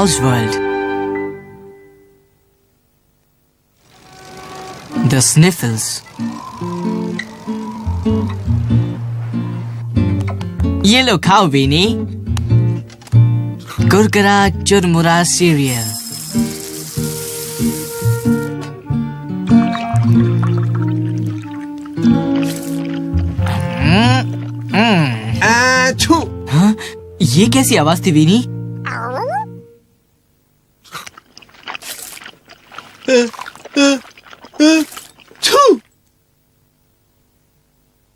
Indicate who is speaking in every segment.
Speaker 1: Oswald. The Sniffles. ये लो खाओ बीनी। कुरकुरा चुरमुरा सीरियल। हाँ, ये कैसी आवाज थी बीनी?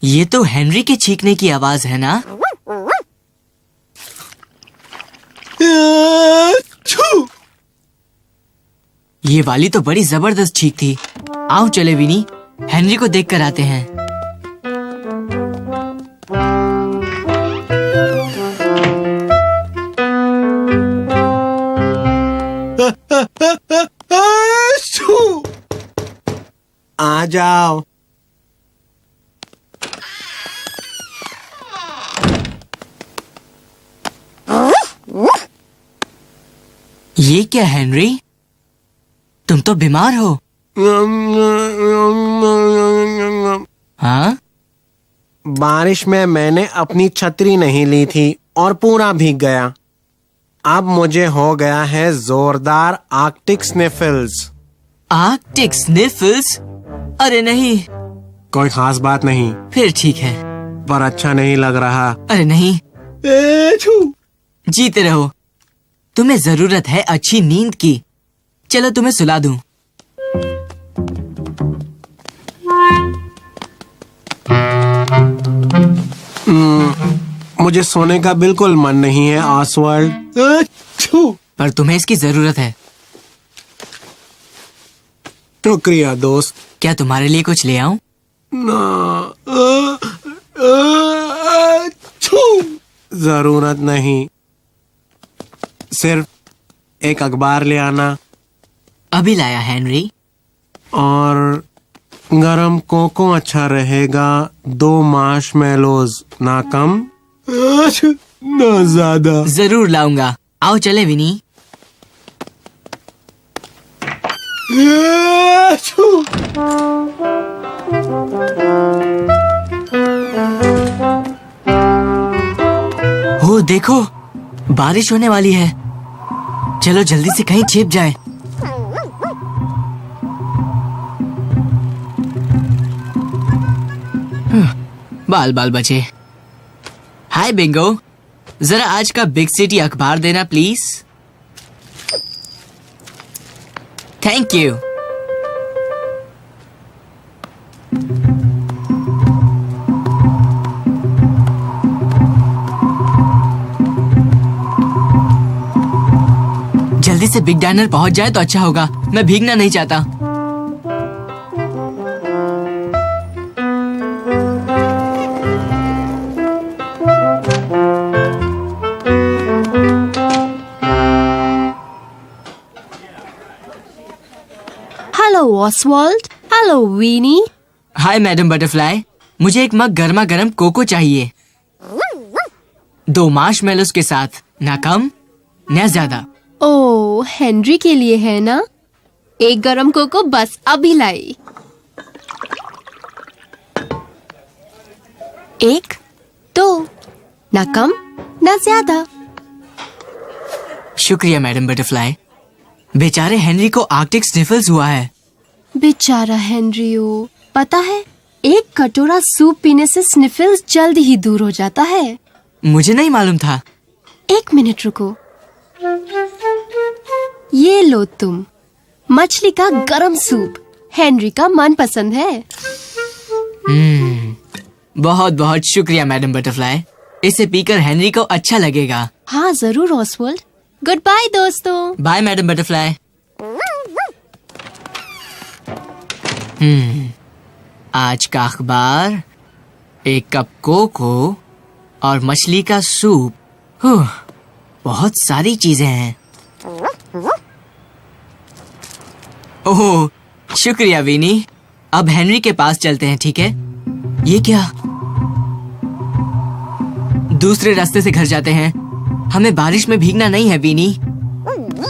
Speaker 1: ये तो हेनरी के छींकने की आवाज है ना? ये वाली तो बड़ी जबरदस्त छींक थी। आओ चले विनी, हेनरी को देख कर आते हैं।
Speaker 2: आ जाओ।
Speaker 1: ये क्या हेनरी? तुम तो बीमार हो। हाँ?
Speaker 2: बारिश में मैंने अपनी छतरी नहीं ली थी और पूरा भीग गया। अब मुझे हो गया है जोरदार आर्कटिक स्निफल्स।
Speaker 1: आर्कटिक स्निफल्स? अरे नहीं।
Speaker 2: कोई खास बात नहीं।
Speaker 1: फिर ठीक है।
Speaker 2: पर अच्छा नहीं लग रहा।
Speaker 1: अरे नहीं। जीते रहो। तुम्हें जरूरत है अच्छी नींद की। चलो तुम्हें सुला दूं।
Speaker 2: मुझे सोने का बिल्कुल मन नहीं है ऑसवर्ल्ड।
Speaker 1: पर तुम्हें इसकी जरूरत है।
Speaker 2: शुक्रिया दोस्त।
Speaker 1: क्या तुम्हारे लिए कुछ ले आऊं?
Speaker 2: जरूरत नहीं, सिर्फ एक अखबार ले आना।
Speaker 1: अभी लाया हेनरी।
Speaker 2: और गरम कोको अच्छा रहेगा। 2 मार्शमेलोज, ना कम ना ज्यादा।
Speaker 1: जरूर लाऊंगा। आओ चले विनी। हो देखो, बारिश होने वाली है। चलो जल्दी से कहीं छिप जाए। बाल बाल बचे। हाय बिंगो, जरा आज का बिग सिटी अखबार देना प्लीज। Thank you. जल्दी से बिग डाइनर पहुंच जाए तो अच्छा होगा। मैं भीगना नहीं चाहता।
Speaker 3: Hello Oswald. Hello weeny.
Speaker 1: Hi madam butterfly, मुझे एक मग गर्मा गर्म कोको चाहिए। 2 मार्शमेलोस के साथ, ना कम ना ज्यादा।
Speaker 3: ओह, हेनरी के लिए है ना? एक गरम कोको बस अभी लाई। 1, 2, ना कम ना ज्यादा।
Speaker 1: शुक्रिया मैडम बटरफ्लाई। बेचारे हेनरी को आर्कटिक स्निफल्स हुआ है।
Speaker 3: बेचारा हेनरियो, पता है, एक कटोरा सूप पीने से स्निफल्स जल्द ही दूर हो जाता है।
Speaker 1: मुझे नहीं मालूम था।
Speaker 3: 1 मिनट रुको। ये लो तुम, मछली का गरम सूप। हेनरी का मनपसंद है।
Speaker 1: बहुत बहुत शुक्रिया मैडम बटरफ्लाई। इसे पीकर हेनरी को अच्छा लगेगा।
Speaker 3: हाँ जरूर ऑसवाल्ड। गुड बाय दोस्तों।
Speaker 1: Bye madam butterfly. आज का अखबार, एक कप कोको और मछली का सूप। बहुत सारी चीजें हैं। ओह, शुक्रिया विनी। अब हेनरी के पास चलते हैं, ठीक है? ये क्या? दूसरे रास्ते से घर जाते हैं। हमें बारिश में भीगना नहीं है विनी। हाय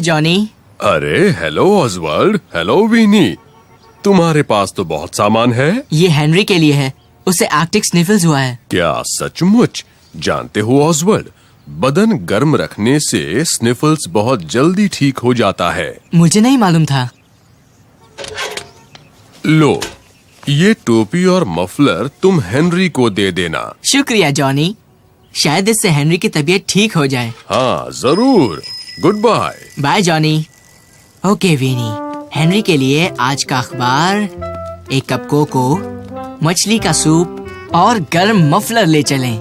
Speaker 1: जॉनी।
Speaker 4: अरे हेलो ऑसवर्ल्ड, हेलो विनी। तुम्हारे पास तो बहुत सामान है।
Speaker 1: ये हेनरी के लिए है, उसे आर्कटिक स्निफल्स हुआ है।
Speaker 4: क्या सचमुच? जानते हो ऑसवर्ल्ड, बदन गर्म रखने से स्निफल्स बहुत जल्दी ठीक हो जाता है।
Speaker 1: मुझे नहीं मालूम था।
Speaker 4: लो, ये टोपी और मफलर तुम हेनरी को दे देना।
Speaker 1: शुक्रिया जॉनी, शायद इससे हेनरी की तबीयत ठीक हो जाए।
Speaker 4: हाँ जरूर। Good bye.
Speaker 1: Bye Johnny. Okay Winnie, Henry के लिए आज का अखबार, एक कप कोको, मछली का सूप और गर्म मफलर ले चलें।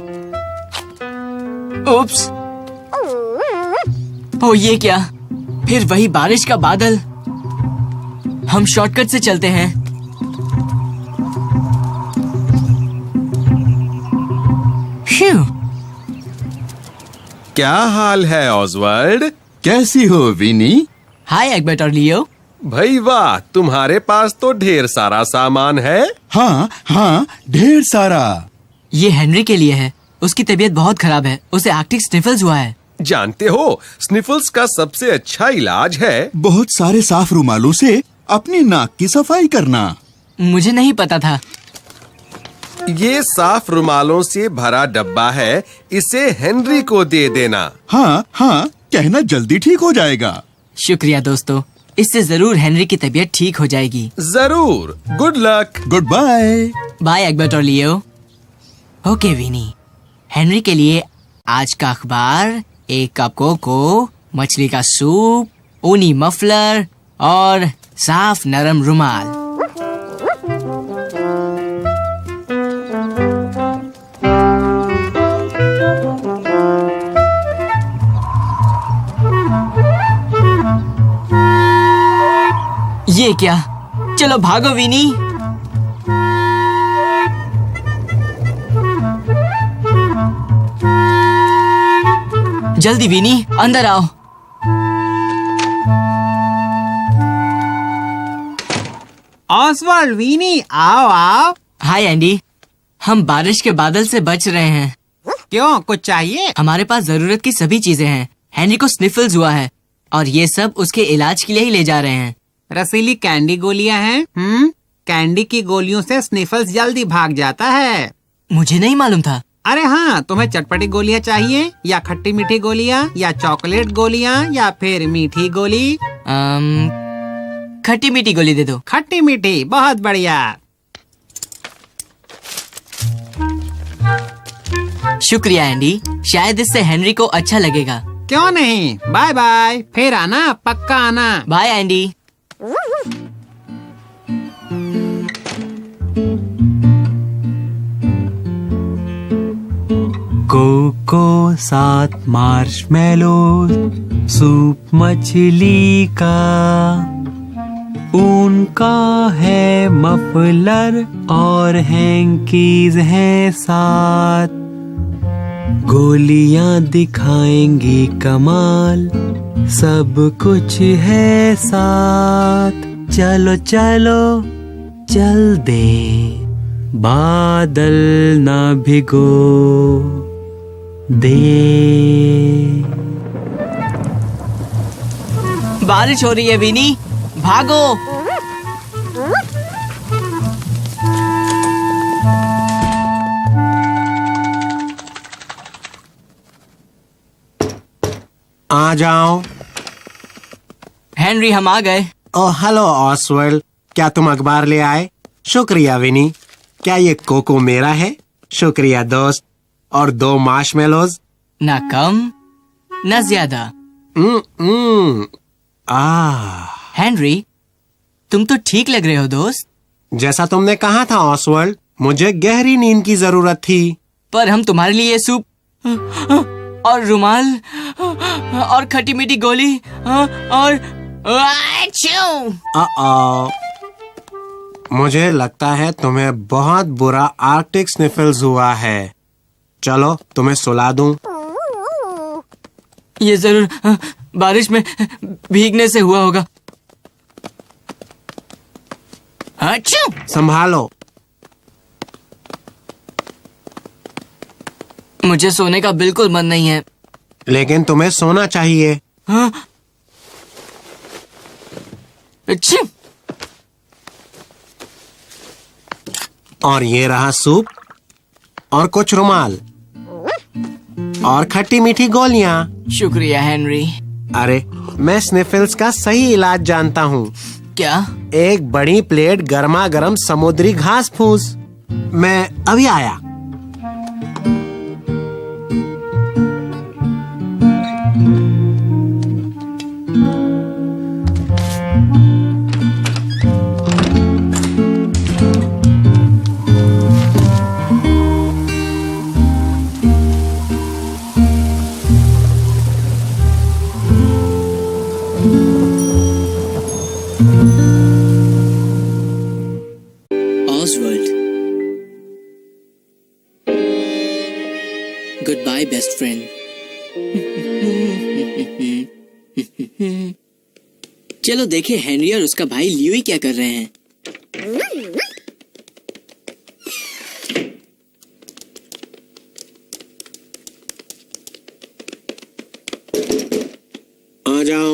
Speaker 1: उप्स, ओ ये क्या? फिर वही बारिश का बादल। हम शॉर्टकट से चलते हैं। Phew!
Speaker 4: क्या हाल है ऑसवर्ल्ड?
Speaker 5: कैसी हो विनी?
Speaker 1: हाय एग्बर्ट और लियो।
Speaker 4: भाई वाह, तुम्हारे पास तो ढेर सारा सामान है।
Speaker 5: हाँ हाँ, ढेर सारा।
Speaker 1: ये हेनरी के लिए है, उसकी तबीयत बहुत खराब है, उसे आर्कटिक स्निफल्स हुआ है।
Speaker 4: जानते हो, स्निफल्स का सबसे अच्छा इलाज है
Speaker 5: बहुत सारे साफ रुमालों से अपनी नाक की सफाई करना।
Speaker 1: मुझे नहीं पता था।
Speaker 4: ये साफ रुमालों से भरा डब्बा है, इसे हेनरी को दे देना।
Speaker 5: हाँ हाँ, कहना जल्दी ठीक हो जाएगा।
Speaker 1: शुक्रिया दोस्तों, इससे जरूर हेनरी की तबीयत ठीक हो जाएगी।
Speaker 4: जरूर। Good luck.
Speaker 5: Good bye.
Speaker 1: Bye Egbert और लियो। ओके विनी, हेनरी के लिए आज का अखबार, एक कप कोको, मछली का सूप, ऊनी मफलर और साफ नरम रुमाल। ये क्या? चलो भागो विनी। जल्दी विनी, अंदर आओ।
Speaker 6: ऑसवर्ल्ड, विनी, आओ आओ।
Speaker 1: हाय एंडी, हम बारिश के बादल से बच रहे हैं।
Speaker 6: क्यों, कुछ चाहिए?
Speaker 1: हमारे पास जरूरत की सभी चीजें हैं। हेनरी को स्निफल्स हुआ है और ये सब उसके इलाज के लिए ही ले जा रहे हैं।
Speaker 6: रसीली कैंडी गोलियां हैं? कैंडी की गोलियों से स्निफल्स जल्दी भाग जाता है।
Speaker 1: मुझे नहीं मालूम था।
Speaker 6: अरे हाँ, तुम्हें चटपटी गोलियां चाहिए या खट्टी मीठी गोलियां या चॉकलेट गोलियां या फिर मीठी गोली?
Speaker 1: खट्टी मीठी गोली दे दो।
Speaker 6: खट्टी मीठी, बहुत बढ़िया।
Speaker 1: शुक्रिया एंडी, शायद इससे हेनरी को अच्छा लगेगा।
Speaker 6: क्यों नहीं, बाय बाय, फिर आना, पक्का आना।
Speaker 1: Bye Andy.
Speaker 7: Cocoa 7 marshmallow, soup मछली का, ऊन का है मफलर और हैंकीज हैं 7। गोलियां दिखाएंगी कमाल, सब कुछ है साथ। चलो चलो चल दे, बादल ना भिगो दे।
Speaker 1: बारिश हो रही है विनी, भागो।
Speaker 2: आ जाओ।
Speaker 1: हेनरी, हम आ गए।
Speaker 2: ओह हेलो ऑसवर्ल्ड, क्या तुम अखबार ले आए? शुक्रिया विनी। क्या ये कोको मेरा है? शुक्रिया दोस्त। और 2 मार्शमेलोज।
Speaker 1: ना कम ना ज्यादा। हेनरी, तुम तो ठीक लग रहे हो दोस्त।
Speaker 2: जैसा तुमने कहा था ऑसवर्ल्ड, मुझे गहरी नींद की जरूरत थी।
Speaker 1: पर हम तुम्हारे लिए ये सूप और रुमाल और खट्टी मीठी गोली और
Speaker 2: मुझे लगता है तुम्हें बहुत बुरा आर्कटिक स्निफल्स हुआ है। चलो तुम्हें सुला दूं।
Speaker 1: ये जरूर बारिश में भीगने से हुआ होगा। अच्छा,
Speaker 2: संभालो।
Speaker 1: मुझे सोने का बिल्कुल मन नहीं है।
Speaker 2: लेकिन तुम्हें सोना चाहिए।
Speaker 1: हाँ? अच्छा,
Speaker 2: और ये रहा सूप और कुछ रुमाल और खट्टी मीठी गोलियां।
Speaker 1: शुक्रिया हेनरी।
Speaker 2: अरे, मैं स्निफल्स का सही इलाज जानता हूँ।
Speaker 1: क्या?
Speaker 2: एक बड़ी प्लेट गर्मा गर्म समुद्री घास फूस। मैं अभी आया।
Speaker 1: Oswald. Goodbye, best friend. चलो देखें हेनरी और उसका भाई ल्यूई क्या कर रहे हैं।
Speaker 2: आ जाओ।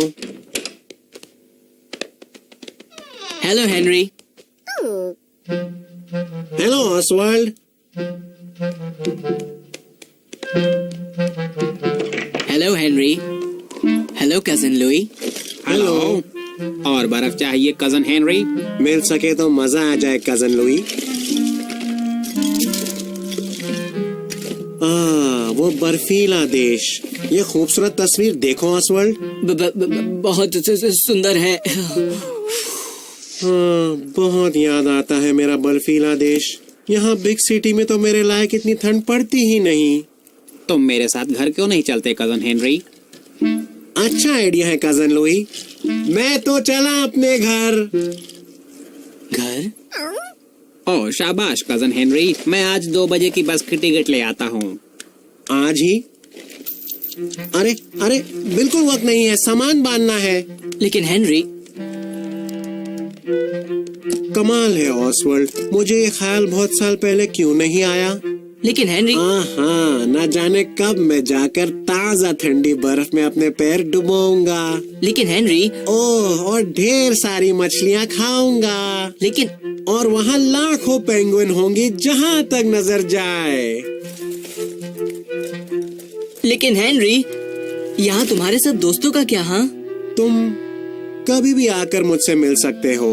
Speaker 1: Hello Henry.
Speaker 2: Hello Oswald.
Speaker 1: Hello Henry. Hello cousin Louis.
Speaker 2: Hello.
Speaker 6: और बर्फ चाहिए कजन हेनरी?
Speaker 2: मिल सके तो मजा आ जाए कजन लुई। वो बर्फीला देश। ये खूबसूरत तस्वीर देखो ऑसवर्ल्ड।
Speaker 1: बहुत सुंदर है।
Speaker 2: बहुत याद आता है मेरा बर्फीला देश। यहाँ बिग सिटी में तो मेरे लायक इतनी ठंड पड़ती ही नहीं।
Speaker 6: तुम मेरे साथ घर क्यों नहीं चलते कजन हेनरी?
Speaker 2: अच्छा आइडिया है कजन लुई। मैं तो चला अपने घर।
Speaker 1: घर?
Speaker 6: ओह शाबाश कजन हेनरी, मैं आज 2 बजे की बस की टिकट ले आता हूँ।
Speaker 2: आज ही? अरे अरे, बिल्कुल वक्त नहीं है, सामान बांधना है।
Speaker 1: लेकिन हेनरी।
Speaker 2: कमाल है ऑसवर्ल्ड, मुझे ये ख्याल बहुत साल पहले क्यों नहीं आया।
Speaker 1: लेकिन हेनरी।
Speaker 2: हाँ, न जाने कब मैं जाकर ताजा ठंडी बर्फ में अपने पैर डुबोऊंगा।
Speaker 1: लेकिन हेनरी।
Speaker 2: ओह, और ढेर सारी मछलियाँ खाऊंगा।
Speaker 1: लेकिन।
Speaker 2: और वहाँ लाखों पेंगुइन होंगी जहाँ तक नजर जाए।
Speaker 1: लेकिन हेनरी, यहाँ तुम्हारे सब दोस्तों का क्या? हाँ,
Speaker 2: तुम कभी भी आकर मुझसे मिल सकते हो।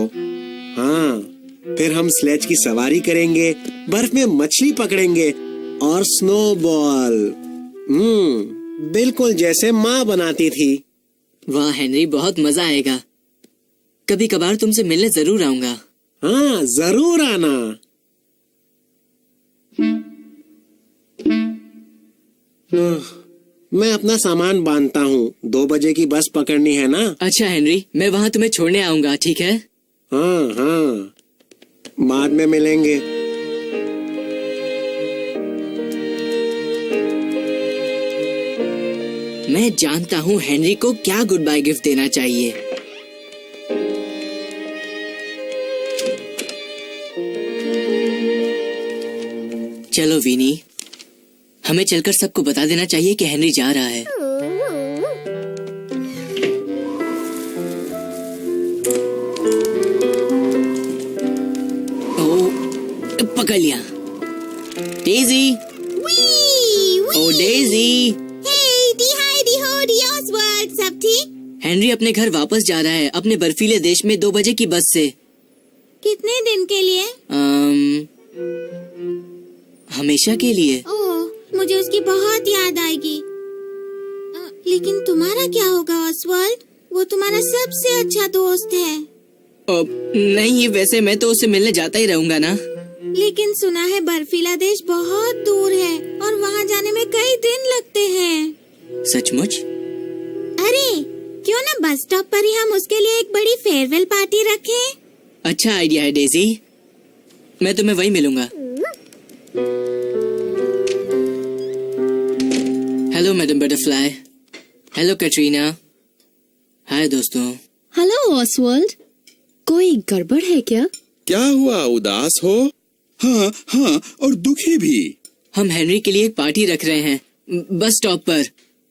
Speaker 2: हाँ, फिर हम स्लेज की सवारी करेंगे, बर्फ में मछली पकड़ेंगे और स्नोबॉल। बिल्कुल जैसे माँ बनाती थी।
Speaker 1: वाह हेनरी, बहुत मजा आएगा। कभी कभार तुमसे मिलने जरूर आऊंगा।
Speaker 2: हाँ, जरूर आना। मैं अपना सामान बांधता हूँ, 2 बजे की बस पकड़नी है ना।
Speaker 1: अच्छा हेनरी, मैं वहाँ तुम्हें छोड़ने आऊंगा, ठीक है?
Speaker 2: हाँ हाँ, बाद में मिलेंगे।
Speaker 1: मैं जानता हूँ हेनरी को क्या गुड बाय गिफ्ट देना चाहिए। चलो विनी, हमें चलकर सबको बता देना चाहिए कि हेनरी जा रहा है। पकड़ लिया। डेजी। ओ डेजी।
Speaker 8: सब ठीक?
Speaker 1: हेनरी अपने घर वापस जा रहा है, अपने बर्फीले देश में 2 बजे की बस से।
Speaker 8: कितने दिन के लिए?
Speaker 1: हमेशा के लिए।
Speaker 8: ओह, मुझे उसकी बहुत याद आएगी। लेकिन तुम्हारा क्या होगा ऑसवर्ल्ड? वो तुम्हारा सबसे अच्छा दोस्त है।
Speaker 1: नहीं, वैसे मैं तो उससे मिलने जाता ही रहूंगा ना।
Speaker 8: लेकिन सुना है बर्फीला देश बहुत दूर है और वहाँ जाने में कई दिन लगते हैं।
Speaker 1: सचमुच?
Speaker 8: अरे, क्यों ना बस स्टॉप पर ही हम उसके लिए एक बड़ी फेयरवेल पार्टी रखें?
Speaker 1: अच्छा आइडिया है डेजी, मैं तुम्हें वहीं मिलूंगा। Hello madam butterfly. Hello Katrina. Hi दोस्तों।
Speaker 3: हेलो ऑसवर्ल्ड, कोई गड़बड़ है क्या?
Speaker 9: क्या हुआ, उदास हो?
Speaker 5: हाँ हाँ, और दुखी भी।
Speaker 1: हम हेनरी के लिए एक पार्टी रख रहे हैं बस स्टॉप पर।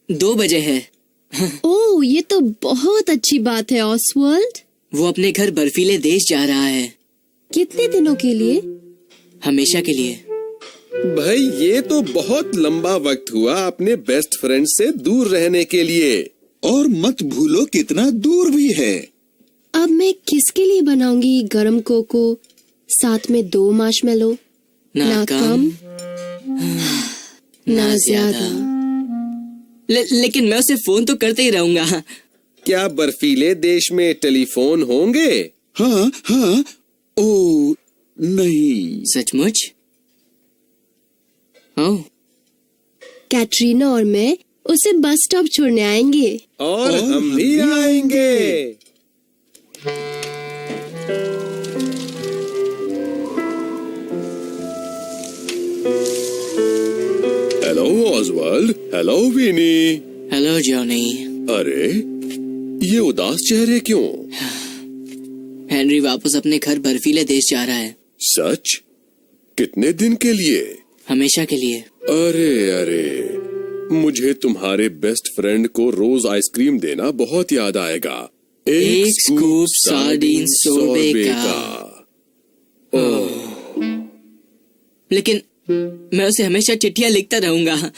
Speaker 1: 2 बजे है।
Speaker 3: ओह, ये तो बहुत अच्छी बात है ऑसवर्ल्ड।
Speaker 1: वो अपने घर बर्फीले देश जा रहा है।
Speaker 3: कितने दिनों के लिए?
Speaker 1: हमेशा के लिए।
Speaker 9: भाई, ये तो बहुत लंबा वक्त हुआ अपने बेस्ट फ्रेंड से दूर रहने के लिए।
Speaker 5: और मत भूलो कितना दूर भी है।
Speaker 3: अब मैं किसके लिए बनाऊंगी गरम कोको, साथ में 2 मार्शमेलो? ना कम ना ज्यादा।
Speaker 1: लेकिन मैं उसे फोन तो करते ही रहूंगा।
Speaker 9: क्या बर्फीले देश में टेलीफोन होंगे?
Speaker 5: हाँ हाँ। ओ नहीं।
Speaker 1: सचमुच? ओह,
Speaker 3: कैटरीना और मैं उसे बस स्टॉप छोड़ने आएंगे।
Speaker 9: और हम भी आएंगे। Hello Oswald. Hello Weenie.
Speaker 1: Hello Johnny.
Speaker 9: अरे, ये उदास चेहरे क्यों?
Speaker 1: हेनरी वापस अपने घर बर्फीले देश जा रहा है।
Speaker 9: सच? कितने दिन के लिए?
Speaker 1: हमेशा के लिए।
Speaker 9: अरे अरे, मुझे तुम्हारे बेस्ट फ्रेंड को रोज आइसक्रीम देना बहुत याद आएगा।
Speaker 1: एक स्कूप सार्डिन सोर्बे का। लेकिन मैं उसे हमेशा चिट्ठियां लिखता रहूंगा।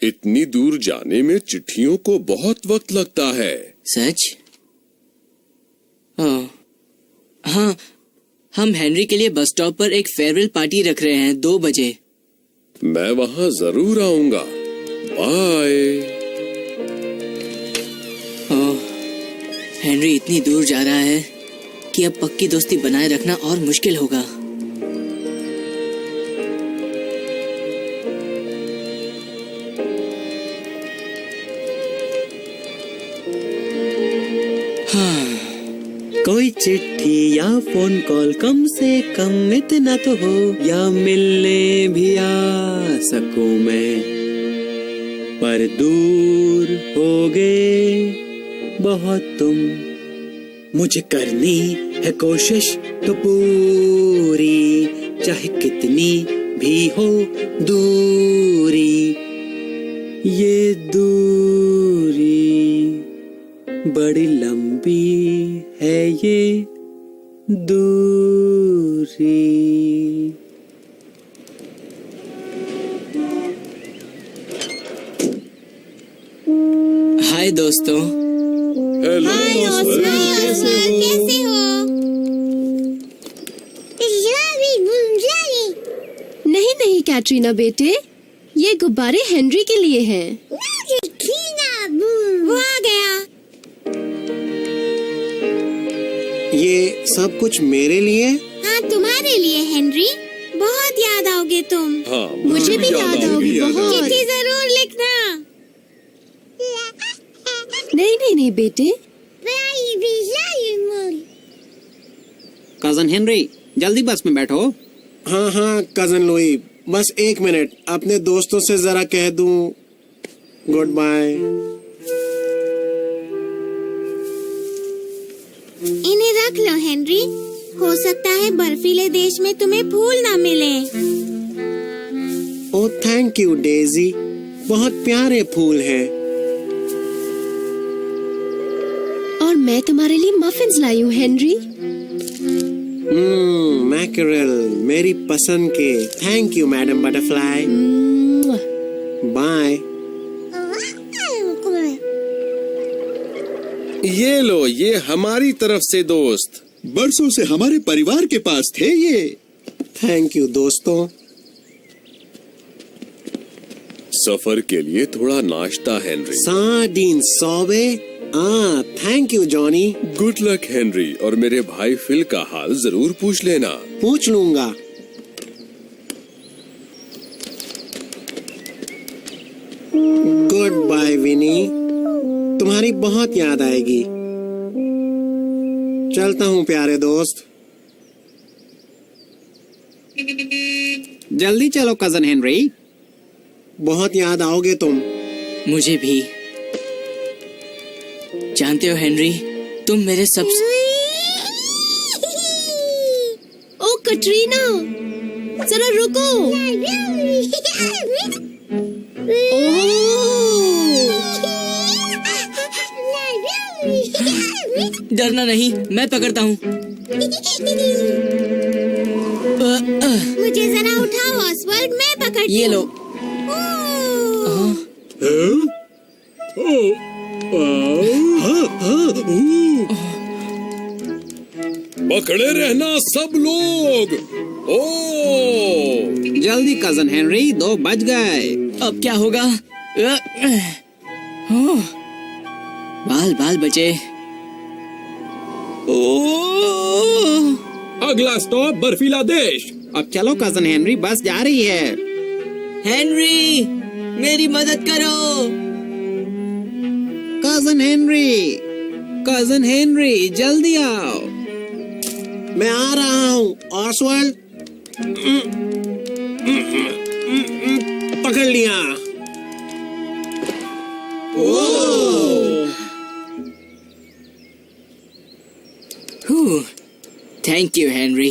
Speaker 9: इतनी दूर जाने में चिट्ठियों को बहुत वक्त लगता है।
Speaker 1: सच? ओह, हाँ, हम हेनरी के लिए बस स्टॉप पर एक फेयरवेल पार्टी रख रहे हैं 2 बजे।
Speaker 9: मैं वहां जरूर आऊंगा। बाय।
Speaker 1: ओह, हेनरी इतनी दूर जा रहा है कि अब पक्की दोस्ती बनाए रखना और मुश्किल होगा।
Speaker 7: कोई चिट्ठी या फोन कॉल कम से कम इतना तो हो, या मिलने भी आ सकूं मैं, पर दूर हो गए बहुत तुम। मुझे करनी है कोशिश तो पूरी, चाहे कितनी भी हो दूरी। ये दूरी बड़ी लंबी है, ये दूरी।
Speaker 1: हाय दोस्तों।
Speaker 9: हेलो
Speaker 8: हाय ऑसवर्ल्ड, कैसे हो?
Speaker 3: नहीं नहीं कैटरीना बेटे, ये गुब्बारे हेनरी के लिए हैं।
Speaker 8: वो आ गया।
Speaker 2: ये सब कुछ मेरे लिए?
Speaker 8: हाँ, तुम्हारे लिए हेनरी। बहुत याद आओगे तुम।
Speaker 9: हाँ,
Speaker 3: मुझे भी याद आओगी बहुत।
Speaker 8: चिट्ठी जरूर लिखना।
Speaker 3: नहीं नहीं नहीं बेटे।
Speaker 6: कजन हेनरी, जल्दी बस में बैठो।
Speaker 2: हाँ हाँ कजन लुई, बस 1 मिनट, अपने दोस्तों से जरा कह दूं गुड बाय।
Speaker 8: इन्हें रख लो हेनरी, हो सकता है बर्फीले देश में तुम्हें फूल ना मिले।
Speaker 2: ओह थैंक यू डेजी, बहुत प्यारे फूल हैं।
Speaker 3: और मैं तुम्हारे लिए मफिन्स लाई हूँ हेनरी।
Speaker 2: मैकरेल, मेरी पसंद के। Thank you madam butterfly. Bye.
Speaker 9: ये लो, ये हमारी तरफ से दोस्त।
Speaker 5: बरसों से हमारे परिवार के पास थे ये।
Speaker 2: थैंक यू दोस्तों।
Speaker 9: सफर के लिए थोड़ा नाश्ता हेनरी।
Speaker 2: सार्डिन सोबे। Thank you Johnny.
Speaker 9: Good luck Henry, और मेरे भाई फिल का हाल जरूर पूछ लेना।
Speaker 2: पूछ लूंगा। गुड बाय विनी, तुम्हारी बहुत याद आएगी। चलता हूँ प्यारे दोस्त।
Speaker 6: जल्दी चलो कजन हेनरी।
Speaker 2: बहुत याद आओगे तुम।
Speaker 1: मुझे भी। जानते हो हेनरी, तुम मेरे सबसे...
Speaker 8: ओ कटरीना, जरा रुको।
Speaker 1: डरना नहीं, मैं पकड़ता हूँ।
Speaker 8: मुझे जरा उठाओ ऑसवर्ल्ड, मैं पकड़ती
Speaker 1: ये लो।
Speaker 9: पकड़े रहना सब लोग। ओ
Speaker 6: जल्दी कजन हेनरी, 2 बज गए।
Speaker 1: अब क्या होगा? बाल बाल बचे।
Speaker 9: अगला स्टॉप बर्फीला देश।
Speaker 6: अब चलो कजन हेनरी, बस जा रही है।
Speaker 1: हेनरी, मेरी मदद करो।
Speaker 6: कजन हेनरी, कजन हेनरी, जल्दी आओ।
Speaker 2: मैं आ रहा हूँ ऑसवर्ल्ड। पकड़ लिया।
Speaker 1: Thank you Henry.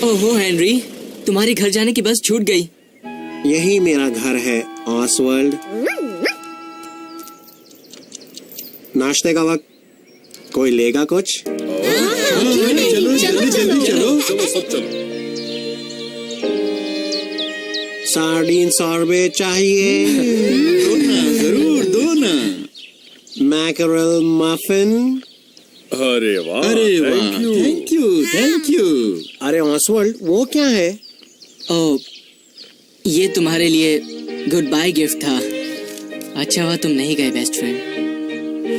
Speaker 1: ओहो हेनरी, तुम्हारे घर जाने की बस छूट गई।
Speaker 2: यही मेरा घर है ऑसवर्ल्ड। नाश्ते का वक्त, कोई लेगा कुछ?
Speaker 5: चलो
Speaker 9: सब चलो।
Speaker 2: सार्डीन सॉर्बे चाहिए?
Speaker 5: जरूर दो ना।
Speaker 2: Mackerel muffin?
Speaker 9: अरे वाह,
Speaker 5: अरे वाह, थैंक यू।
Speaker 2: अरे ऑसवर्ल्ड, वो क्या है?
Speaker 1: ओह, ये तुम्हारे लिए गुड बाय गिफ्ट था। अच्छा हुआ तुम नहीं गए best friend.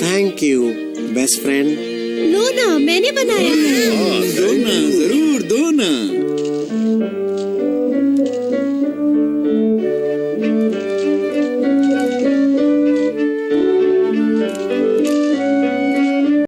Speaker 2: Thank you best friend.
Speaker 3: लो ना, मैंने बनाया है।
Speaker 5: दो ना, जरूर दो ना।